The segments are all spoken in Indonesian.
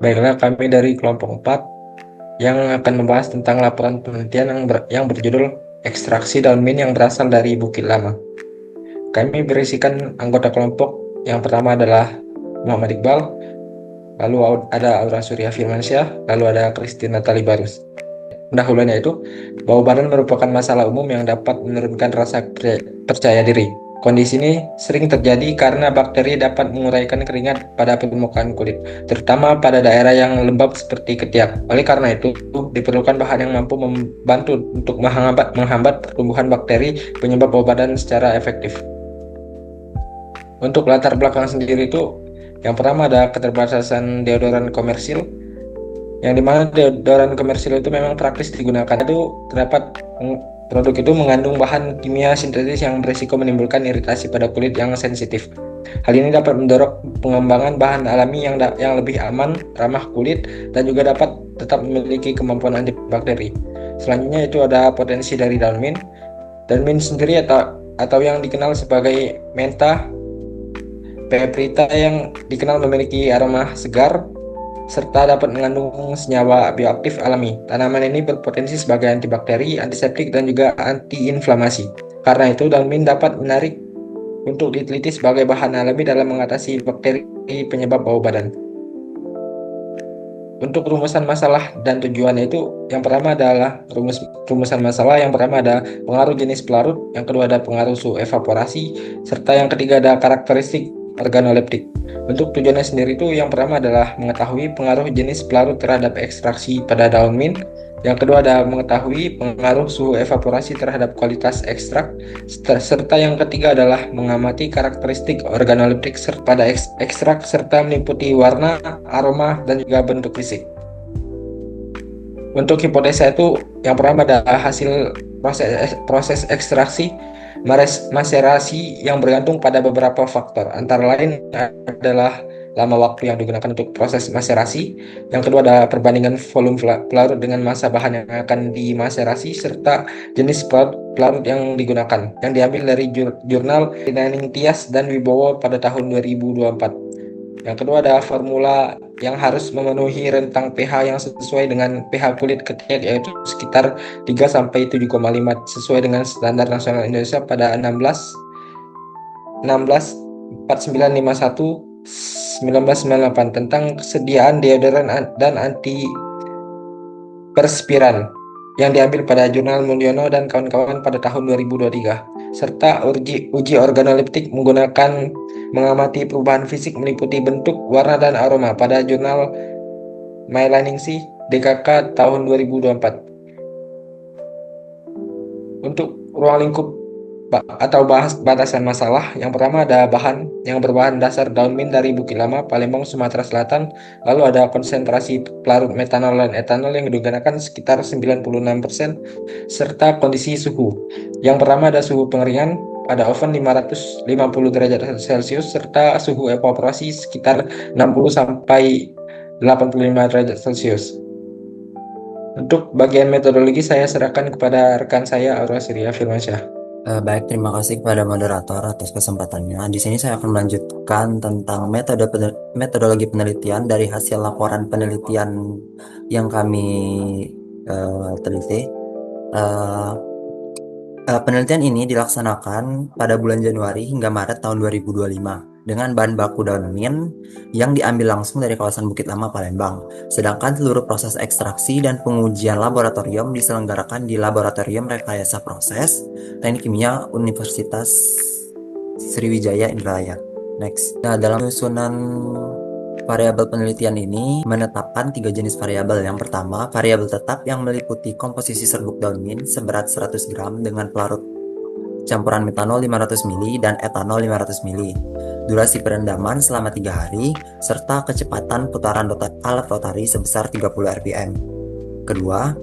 Baiklah, kami dari kelompok 4 yang akan membahas tentang laporan penelitian yang berjudul Ekstraksi daun mint yang berasal dari Bukit Lama. Kami berisikan anggota kelompok yang pertama adalah Muhammad Iqbal, lalu ada Aura Surya Firmansyah, lalu ada Christine Natali Barus. Pendahuluannya itu, bau badan merupakan masalah umum yang dapat menurunkan rasa percaya diri. Kondisi ini sering terjadi karena bakteri dapat menguraikan keringat pada permukaan kulit, terutama pada daerah yang lembab seperti ketiak. Oleh karena itu, diperlukan bahan yang mampu membantu untuk menghambat pertumbuhan bakteri penyebab bau badan secara efektif. Untuk latar belakang sendiri itu, yang pertama ada keterbatasan deodoran komersil, yang dimana deodoran komersil itu memang praktis digunakan. Itu terdapat produk itu mengandung bahan kimia sintetis yang berisiko menimbulkan iritasi pada kulit yang sensitif. Hal ini dapat mendorong pengembangan bahan alami yang lebih aman, ramah kulit, dan juga dapat tetap memiliki kemampuan antibakteri. Selanjutnya itu ada potensi dari daun mint. Daun mint sendiri atau yang dikenal sebagai mentha peperita yang dikenal memiliki aroma segar serta dapat mengandung senyawa bioaktif alami. Tanaman ini berpotensi sebagai antibakteri, antiseptik, dan juga antiinflamasi. Karena itu, daun mint dapat menarik untuk diteliti sebagai bahan alami dalam mengatasi bakteri penyebab bau badan. Untuk rumusan masalah dan tujuannya itu, yang pertama adalah rumusan masalah. Yang pertama ada pengaruh jenis pelarut, yang kedua ada pengaruh suhu evaporasi, serta yang ketiga ada karakteristik organoleptik. Untuk tujuannya sendiri itu, yang pertama adalah mengetahui pengaruh jenis pelarut terhadap ekstraksi pada daun mint. Yang kedua ada mengetahui pengaruh suhu evaporasi terhadap kualitas ekstrak, serta yang ketiga adalah mengamati karakteristik organoleptik pada ekstrak serta meliputi warna, aroma, dan juga bentuk fisik. Untuk hipotesa itu, yang pertama ada hasil proses ekstraksi maserasi yang bergantung pada beberapa faktor. Antara lain adalah lama waktu yang digunakan untuk proses maserasi. Yang kedua ada perbandingan volume pelarut dengan massa bahan yang akan dimaserasi serta jenis pelarut yang digunakan, yang diambil dari jurnal Ningtyas dan Wibowo pada tahun 2024. Yang kedua ada formula yang harus memenuhi rentang pH yang sesuai dengan pH kulit ketiak, yaitu sekitar 3 sampai 7,5 sesuai dengan standar nasional Indonesia pada 16 4951 1998 tentang kesediaan deodoran dan antiperspiran yang diambil pada jurnal Mulyono dan kawan-kawan pada tahun 2023, serta uji organoleptik menggunakan mengamati perubahan fisik meliputi bentuk, warna, dan aroma pada jurnal Melaningsi DKK tahun 2024. Untuk ruang lingkup atau batasan masalah, yang pertama ada bahan yang berbahan dasar daun mint dari Bukit Lama, Palembang, Sumatera Selatan. Lalu ada konsentrasi pelarut metanol dan etanol yang digunakan sekitar 96%, serta kondisi suhu. Yang pertama ada suhu pengeringan pada oven 550 derajat Celcius serta suhu evaporasi sekitar 60 sampai 85 derajat Celcius. Untuk bagian metodologi saya serahkan kepada rekan saya Aura Surya Firmansyah. Baik, terima kasih kepada moderator atas kesempatannya. Di sini saya akan melanjutkan tentang metodologi penelitian dari hasil laporan penelitian yang kami teliti. Eh, Penelitian ini dilaksanakan pada bulan Januari hingga Maret tahun 2025 dengan bahan baku daun mint yang diambil langsung dari kawasan Bukit Lama, Palembang. Sedangkan seluruh proses ekstraksi dan pengujian laboratorium diselenggarakan di Laboratorium Rekayasa Proses Teknik Kimia Universitas Sriwijaya Indralaya. Next. Nah, dalam susunan variabel penelitian ini menetapkan tiga jenis variabel. Yang pertama, variabel tetap yang meliputi komposisi serbuk daun mint seberat 100 gram dengan pelarut campuran metanol 500 ml dan etanol 500 ml. Durasi perendaman selama 3 hari, serta kecepatan putaran alat rotari sebesar 30 rpm. Kedua,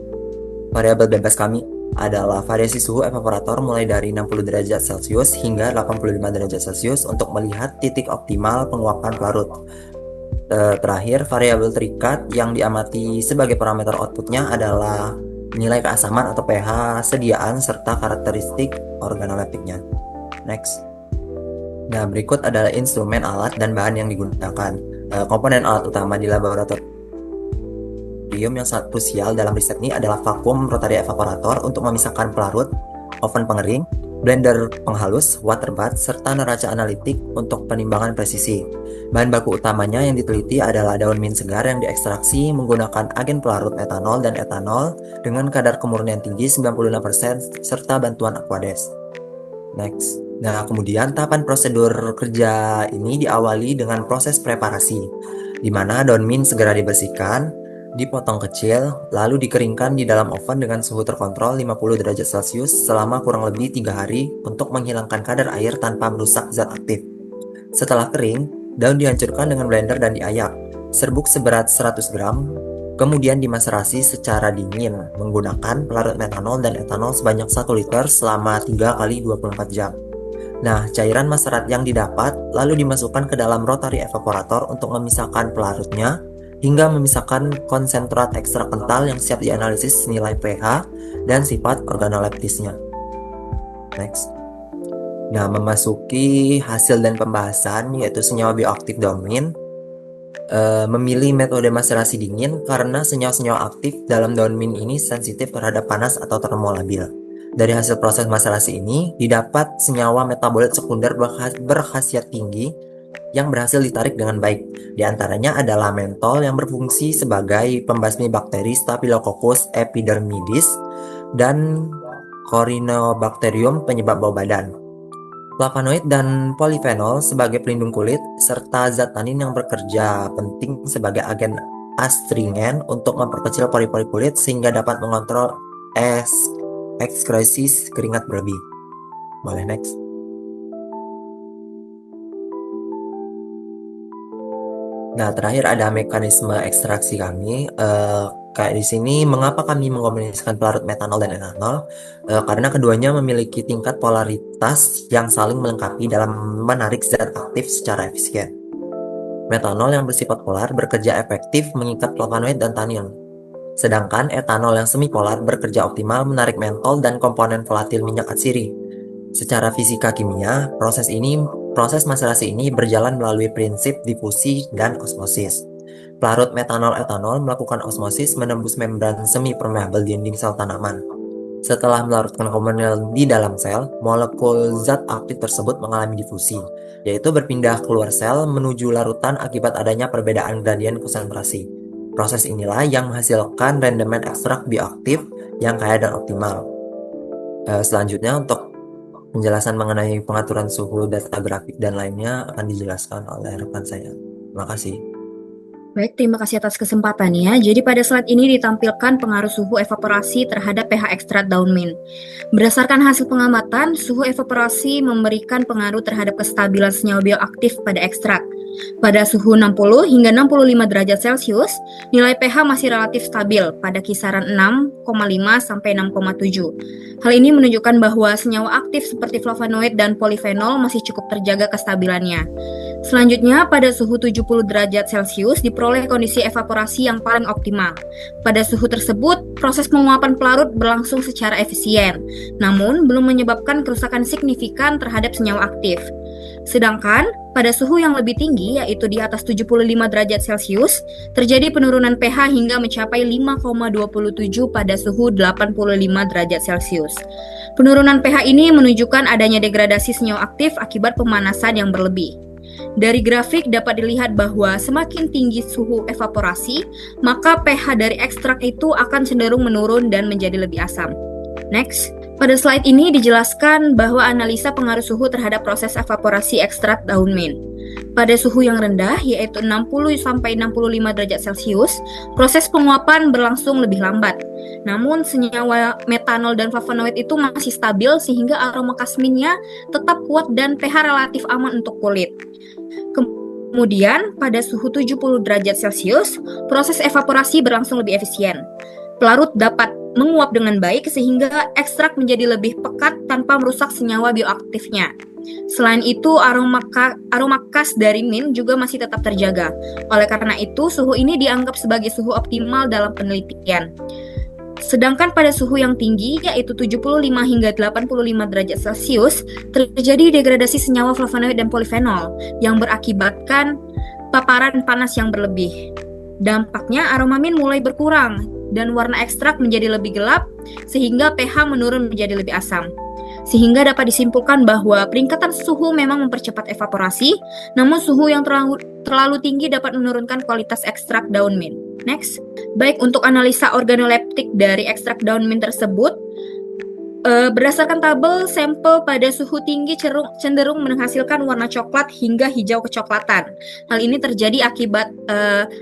variabel bebas kami adalah variasi suhu evaporator mulai dari 60 derajat Celcius hingga 85 derajat Celcius untuk melihat titik optimal penguapan pelarut. Terakhir, variabel terikat yang diamati sebagai parameter outputnya adalah nilai keasaman atau pH, sediaan, serta karakteristik organoleptiknya. Next. Nah, berikut adalah instrumen, alat, dan bahan yang digunakan. Komponen alat utama di laboratorium yang sangat krusial dalam riset ini adalah vakum rotary evaporator untuk memisahkan pelarut, oven pengering, blender penghalus, water bath, serta neraca analitik untuk penimbangan presisi. Bahan baku utamanya yang diteliti adalah daun mint segar yang diekstraksi menggunakan agen pelarut metanol dan etanol dengan kadar kemurnian tinggi 96% serta bantuan Aquades. Next. Nah, kemudian tahapan prosedur kerja ini diawali dengan proses preparasi, di mana daun mint segera dibersihkan, dipotong kecil, lalu dikeringkan di dalam oven dengan suhu terkontrol 50 derajat Celcius selama kurang lebih 3 hari untuk menghilangkan kadar air tanpa merusak zat aktif. Setelah kering, daun dihancurkan dengan blender dan diayak. Serbuk seberat 100 gram, kemudian dimaserasi secara dingin menggunakan pelarut metanol dan etanol sebanyak 1 liter selama 3 kali 24 jam. Nah, cairan maserat yang didapat lalu dimasukkan ke dalam rotary evaporator untuk memisahkan pelarutnya hingga memisahkan konsentrat ekstrak kental yang siap dianalisis nilai pH dan sifat organoleptisnya. Next. Nah, memasuki hasil dan pembahasan yaitu senyawa bioaktif daun mint. Memilih metode maserasi dingin karena senyawa-senyawa aktif dalam daun mint ini sensitif terhadap panas atau termolabil. Dari hasil proses maserasi ini didapat senyawa metabolit sekunder berkhasiat tinggi yang berhasil ditarik dengan baik. Di antaranya adalah mentol yang berfungsi sebagai pembasmi bakteri Staphylococcus epidermidis dan Corynebacterium penyebab bau badan. Flavonoid dan polifenol sebagai pelindung kulit, serta zat tanin yang bekerja penting sebagai agen astringen untuk memperkecil pori-pori kulit sehingga dapat mengontrol ekskresis keringat berlebih. Boleh next. Nah, terakhir ada mekanisme ekstraksi kami. Kayak di sini, mengapa kami mengombinasikan pelarut metanol dan etanol? Karena keduanya memiliki tingkat polaritas yang saling melengkapi dalam menarik zat aktif secara efisien. Metanol yang bersifat polar bekerja efektif mengikat flavonoid dan tanin. Sedangkan etanol yang semipolar bekerja optimal menarik mentol dan komponen volatil minyak atsiri. Secara fisika kimia, proses maserasi ini berjalan melalui prinsip difusi dan osmosis. Pelarut metanol-etanol melakukan osmosis menembus membran semi-permeabel dinding sel tanaman. Setelah melarutkan komponen di dalam sel, molekul zat aktif tersebut mengalami difusi, yaitu berpindah keluar sel menuju larutan akibat adanya perbedaan gradien konsentrasi. Proses inilah yang menghasilkan rendemen ekstrak bioaktif yang kaya dan optimal. Selanjutnya untuk penjelasan mengenai pengaturan suhu, data grafik, dan lainnya akan dijelaskan oleh rekan saya. Terima kasih. Baik, terima kasih atas kesempatannya. Jadi pada slide ini ditampilkan pengaruh suhu evaporasi terhadap pH ekstrak daun mint. Berdasarkan hasil pengamatan, suhu evaporasi memberikan pengaruh terhadap kestabilan senyawa bioaktif pada ekstrak. Pada suhu 60 hingga 65 derajat Celcius, nilai pH masih relatif stabil pada kisaran 6,5 sampai 6,7. Hal ini menunjukkan bahwa senyawa aktif seperti flavonoid dan polifenol masih cukup terjaga kestabilannya. Selanjutnya, pada suhu 70 derajat Celcius diperoleh kondisi evaporasi yang paling optimal. Pada suhu tersebut, proses penguapan pelarut berlangsung secara efisien, namun belum menyebabkan kerusakan signifikan terhadap senyawa aktif. Sedangkan pada suhu yang lebih tinggi, yaitu di atas 75 derajat Celcius, terjadi penurunan pH hingga mencapai 5,27 pada suhu 85 derajat Celcius. Penurunan pH ini menunjukkan adanya degradasi senyawa aktif akibat pemanasan yang berlebih. Dari grafik dapat dilihat bahwa semakin tinggi suhu evaporasi, maka pH dari ekstrak itu akan cenderung menurun dan menjadi lebih asam. Next. Pada slide ini dijelaskan bahwa analisa pengaruh suhu terhadap proses evaporasi ekstrak daun mint. Pada suhu yang rendah, yaitu 60-65 derajat Celcius, proses penguapan berlangsung lebih lambat. Namun, senyawa metanol dan flavonoid itu masih stabil sehingga aroma kasminnya tetap kuat dan pH relatif aman untuk kulit. Kemudian, pada suhu 70 derajat Celcius, proses evaporasi berlangsung lebih efisien. Pelarut dapat menguap dengan baik sehingga ekstrak menjadi lebih pekat tanpa merusak senyawa bioaktifnya. Selain itu, aroma khas dari mint juga masih tetap terjaga. Oleh karena itu, suhu ini dianggap sebagai suhu optimal dalam penelitian. Sedangkan pada suhu yang tinggi, yaitu 75 hingga 85 derajat Celcius, terjadi degradasi senyawa flavonoid dan polifenol yang berakibatkan paparan panas yang berlebih. Dampaknya aromamin mulai berkurang dan warna ekstrak menjadi lebih gelap sehingga pH menurun menjadi lebih asam. Sehingga dapat disimpulkan bahwa peningkatan suhu memang mempercepat evaporasi, namun suhu yang terlalu tinggi dapat menurunkan kualitas ekstrak daun mint. Next, baik untuk analisa organoleptik dari ekstrak daun mint tersebut, berdasarkan tabel, sampel pada suhu tinggi cenderung menghasilkan warna coklat hingga hijau kecoklatan. Hal ini terjadi akibat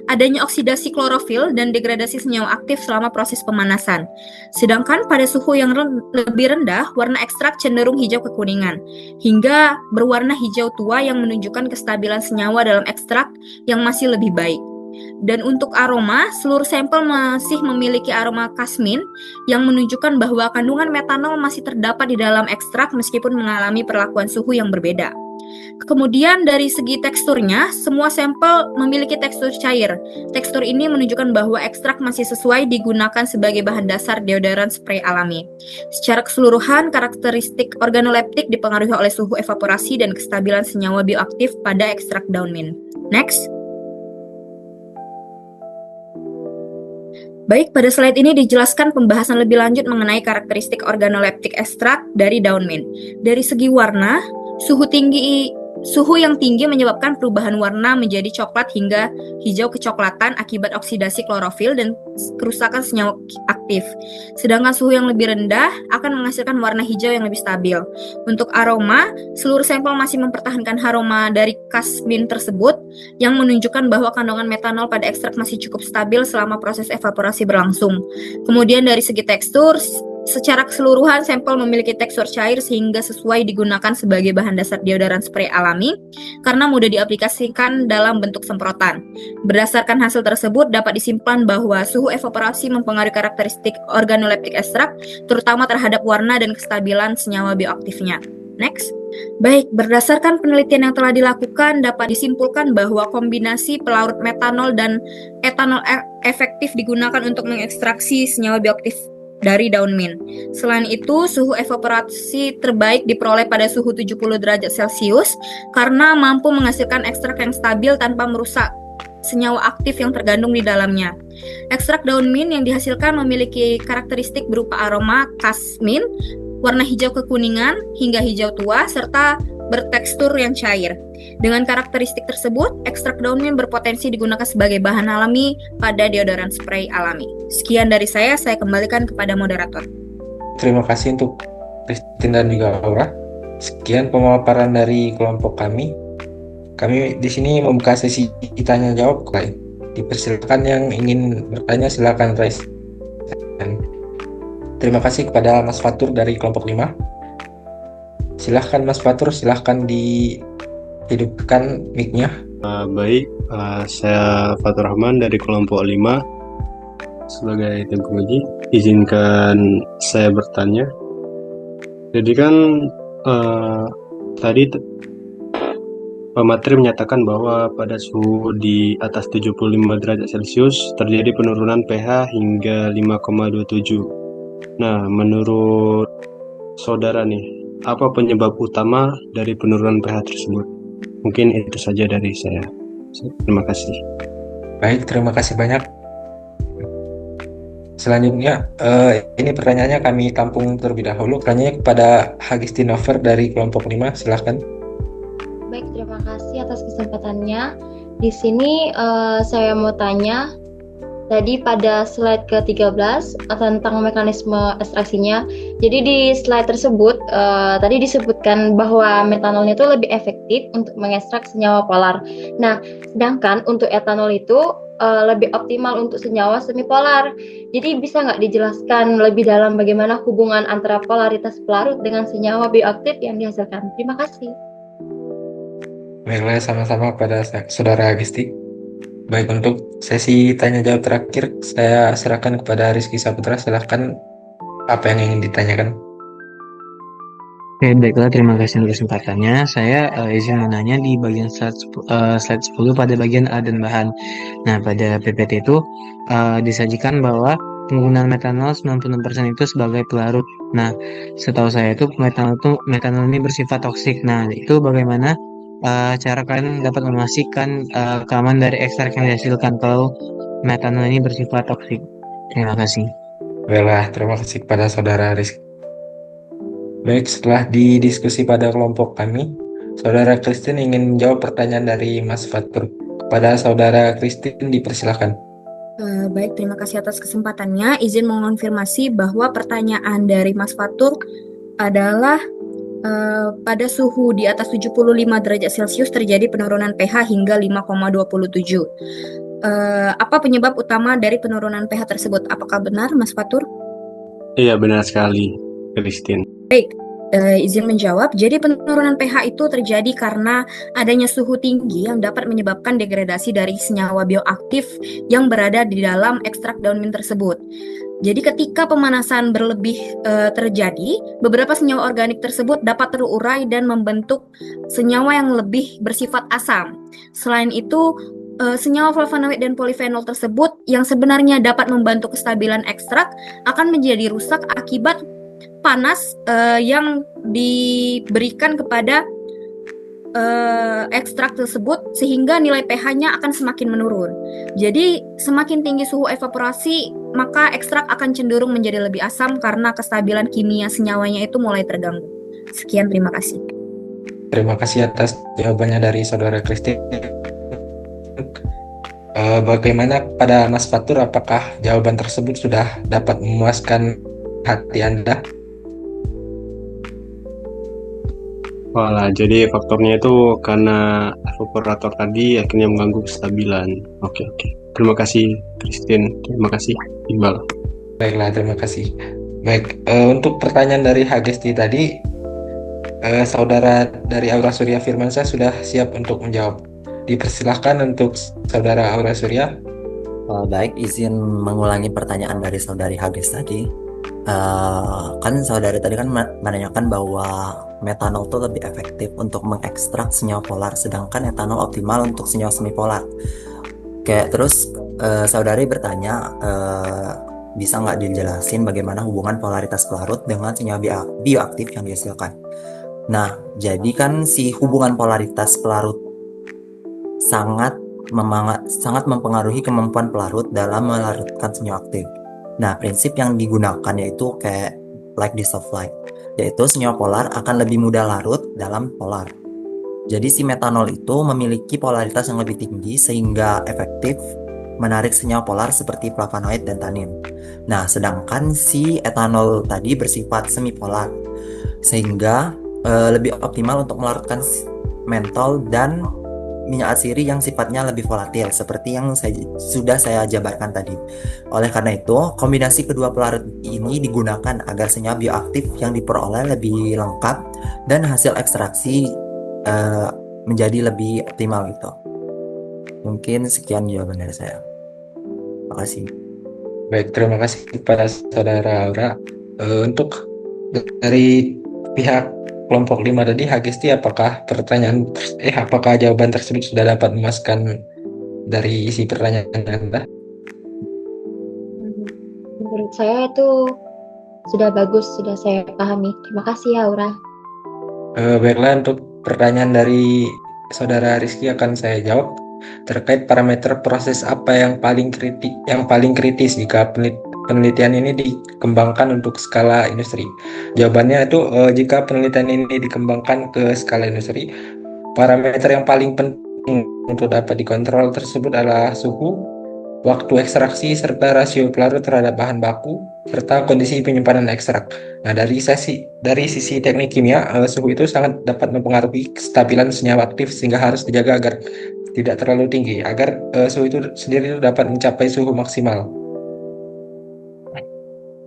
adanya oksidasi klorofil dan degradasi senyawa aktif selama proses pemanasan. Sedangkan pada suhu yang lebih rendah, warna ekstrak cenderung hijau kekuningan, hingga berwarna hijau tua yang menunjukkan kestabilan senyawa dalam ekstrak yang masih lebih baik. Dan untuk aroma, seluruh sampel masih memiliki aroma kasmin yang menunjukkan bahwa kandungan metanol masih terdapat di dalam ekstrak meskipun mengalami perlakuan suhu yang berbeda. Kemudian dari segi teksturnya, semua sampel memiliki tekstur cair. Tekstur ini menunjukkan bahwa ekstrak masih sesuai digunakan sebagai bahan dasar deodoran spray alami. Secara keseluruhan, karakteristik organoleptik dipengaruhi oleh suhu evaporasi dan kestabilan senyawa bioaktif pada ekstrak daun mint. Next. Baik, pada slide ini dijelaskan pembahasan lebih lanjut mengenai karakteristik organoleptik ekstrak dari daun mint. Dari segi warna, suhu yang tinggi menyebabkan perubahan warna menjadi coklat hingga hijau kecoklatan akibat oksidasi klorofil dan kerusakan senyawa aktif. Sedangkan suhu yang lebih rendah akan menghasilkan warna hijau yang lebih stabil. Untuk aroma, seluruh sampel masih mempertahankan aroma dari kasmin tersebut yang menunjukkan bahwa kandungan metanol pada ekstrak masih cukup stabil selama proses evaporasi berlangsung. Kemudian dari segi tekstur, secara keseluruhan sampel memiliki tekstur cair sehingga sesuai digunakan sebagai bahan dasar deodoran spray alami karena mudah diaplikasikan dalam bentuk semprotan. Berdasarkan hasil tersebut dapat disimpulkan bahwa suhu evaporasi mempengaruhi karakteristik organoleptik ekstrak terutama terhadap warna dan kestabilan senyawa bioaktifnya. Next. Baik, berdasarkan penelitian yang telah dilakukan dapat disimpulkan bahwa kombinasi pelarut metanol dan etanol efektif digunakan untuk mengekstraksi senyawa bioaktif dari daun mint. Selain itu, suhu evaporasi terbaik diperoleh pada suhu 70 derajat Celcius karena mampu menghasilkan ekstrak yang stabil tanpa merusak senyawa aktif yang terkandung di dalamnya. Ekstrak daun mint yang dihasilkan memiliki karakteristik berupa aroma kasmin, warna hijau kekuningan hingga hijau tua, serta bertekstur yang cair. Dengan karakteristik tersebut, ekstrak daun mint berpotensi digunakan sebagai bahan alami pada deodoran spray alami. Sekian dari saya kembalikan kepada moderator. Terima kasih untuk Christine dan juga Aura. Sekian pemaparan dari kelompok kami. Kami di sini membuka sesi tanya jawab. Dipersilakan yang ingin bertanya silakan raise. Terima kasih kepada Mas Fatur dari kelompok 5. Silahkan Mas Fatur, silahkan dihidupkan mic-nya. Baik, saya Fatur Rahman dari kelompok 5 sebagai tim penguji. Izinkan saya bertanya. Jadi kan tadi pemateri menyatakan bahwa pada suhu di atas 75 derajat Celcius terjadi penurunan pH hingga 5,27. Nah, menurut saudara nih, apa penyebab utama dari penurunan pH tersebut? Mungkin itu saja dari saya. Terima kasih. Baik, terima kasih banyak. Selanjutnya, ini pertanyaannya kami tampung terlebih dahulu. Pertanyaannya kepada Hagistinover dari kelompok 5, silahkan. Baik, terima kasih atas kesempatannya. Di sini saya mau tanya, tadi pada slide ke-13 tentang mekanisme ekstraksinya. Jadi di slide tersebut tadi disebutkan bahwa metanolnya itu lebih efektif untuk mengekstrak senyawa polar. Nah, sedangkan untuk etanol itu lebih optimal untuk senyawa semipolar. Jadi bisa nggak dijelaskan lebih dalam bagaimana hubungan antara polaritas pelarut dengan senyawa bioaktif yang dihasilkan? Terima kasih. Baiklah, sama-sama kepada Saudara Agisti. Baik, untuk sesi tanya jawab terakhir saya serahkan kepada Rizky Saputra. Silahkan, apa yang ingin ditanyakan? Oke, baiklah, terima kasih untuk kesempatannya. Saya izin menanya di bagian slide 10 pada bagian A dan bahan. Nah, pada PPT itu disajikan bahwa penggunaan metanol 96% itu sebagai pelarut. Nah, setahu saya itu metanol ini bersifat toksik. Nah, itu bagaimana cara kalian dapat memastikan keamanan dari ekstrak yang dihasilkan kalau metanol ini bersifat toksik. Terima kasih. Baiklah, terima kasih kepada saudara Rizky. Baik, setelah didiskusi pada kelompok kami, saudara Christine ingin menjawab pertanyaan dari Mas Fatur. Kepada saudara Christine dipersilakan. Baik, terima kasih atas kesempatannya. Izin mengonfirmasi bahwa pertanyaan dari Mas Fatur adalah pada suhu di atas 75 derajat Celcius terjadi penurunan pH hingga 5,27. Apa penyebab utama dari penurunan pH tersebut? Apakah benar, Mas Fatur? Iya, benar sekali, Christine. Izin menjawab. Jadi penurunan pH itu terjadi karena adanya suhu tinggi yang dapat menyebabkan degradasi dari senyawa bioaktif yang berada di dalam ekstrak daun mint tersebut. Jadi ketika pemanasan berlebih terjadi, beberapa senyawa organik tersebut dapat terurai dan membentuk senyawa yang lebih bersifat asam. Selain itu, senyawa flavonoid dan polifenol tersebut yang sebenarnya dapat membantu kestabilan ekstrak akan menjadi rusak akibat panas yang diberikan kepada ekstrak tersebut sehingga nilai pH-nya akan semakin menurun. Jadi semakin tinggi suhu evaporasi, maka ekstrak akan cenderung menjadi lebih asam karena kestabilan kimia senyawanya itu mulai terganggu. Sekian, terima kasih. Terima kasih atas jawabannya dari saudara Christine. Bagaimana pada Mas Fatur, apakah jawaban tersebut sudah dapat memuaskan hati Anda? Walah, jadi faktornya itu karena evaporator tadi akhirnya mengganggu kestabilan. Oke. Terima kasih, Christine. Terima kasih, Iqbal. Baiklah, terima kasih. Baik, untuk pertanyaan dari Hagesti tadi, saudara dari Aura Surya Firmansyah sudah siap untuk menjawab. Dipersilahkan untuk saudara Aura Surya. Baik, izin mengulangi pertanyaan dari saudari Hages tadi. Kan saudari tadi kan menanyakan bahwa metanol itu lebih efektif untuk mengekstrak senyawa polar, sedangkan etanol optimal untuk senyawa semipolar. Kayak terus saudari bertanya, bisa nggak dijelasin bagaimana hubungan polaritas pelarut dengan senyawa bioaktif yang dihasilkan? Nah, jadi kan si hubungan polaritas pelarut sangat mempengaruhi kemampuan pelarut dalam melarutkan senyawa aktif. Nah, prinsip yang digunakan yaitu kayak like this of light, yaitu senyawa polar akan lebih mudah larut dalam polar. Jadi si metanol itu memiliki polaritas yang lebih tinggi sehingga efektif menarik senyawa polar seperti flavonoid dan tanin. Nah, sedangkan si etanol tadi bersifat semipolar sehingga lebih optimal untuk melarutkan mentol dan minyak atsiri yang sifatnya lebih volatil seperti yang sudah saya jabarkan tadi. Oleh karena itu, kombinasi kedua pelarut ini digunakan agar senyawa bioaktif yang diperoleh lebih lengkap dan hasil ekstraksi menjadi lebih optimal gitu. Mungkin sekian jawaban dari saya. Terima kasih. Baik, terima kasih kepada saudara Aura. Untuk dari pihak kelompok 5 tadi, Hagesti, apakah jawaban tersebut sudah dapat memuaskan dari isi pertanyaan Anda? Menurut saya itu sudah bagus, sudah saya pahami. Terima kasih ya, Aura. Baiklah, untuk pertanyaan dari saudara Rizky akan saya jawab terkait parameter proses apa yang paling kritis jika penelitian ini dikembangkan untuk skala industri. Jawabannya itu jika penelitian ini dikembangkan ke skala industri, parameter yang paling penting untuk dapat dikontrol tersebut adalah suhu, waktu ekstraksi, serta rasio pelarut terhadap bahan baku, serta kondisi penyimpanan ekstrak. Nah, dari sisi teknik kimia, suhu itu sangat dapat mempengaruhi kestabilan senyawa aktif sehingga harus dijaga agar tidak terlalu tinggi, agar suhu itu sendiri dapat mencapai suhu maksimal.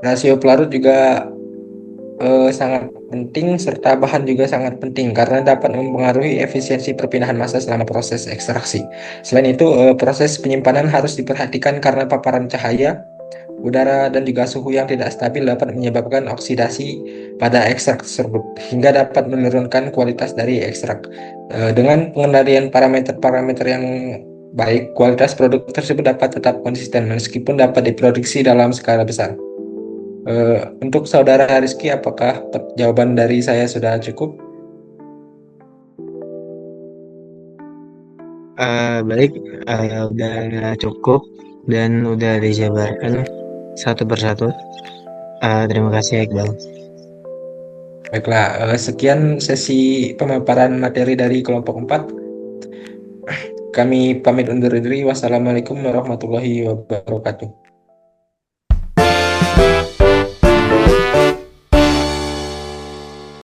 Rasio pelarut juga sangat penting, serta bahan juga sangat penting karena dapat mempengaruhi efisiensi perpindahan massa selama proses ekstraksi. Selain itu, proses penyimpanan harus diperhatikan karena paparan cahaya, udara, dan juga suhu yang tidak stabil dapat menyebabkan oksidasi pada ekstrak tersebut hingga dapat menurunkan kualitas dari ekstrak. Dengan pengendalian parameter-parameter yang baik, kualitas produk tersebut dapat tetap konsisten meskipun dapat diproduksi dalam skala besar. Untuk saudara Rizky, apakah jawaban dari saya sudah cukup? Baik, udah cukup dan udah dijabarkan satu persatu. Terima kasih Iqbal. Baiklah, sekian sesi pemaparan materi dari kelompok 4. Kami pamit undur diri. Wassalamualaikum warahmatullahi wabarakatuh.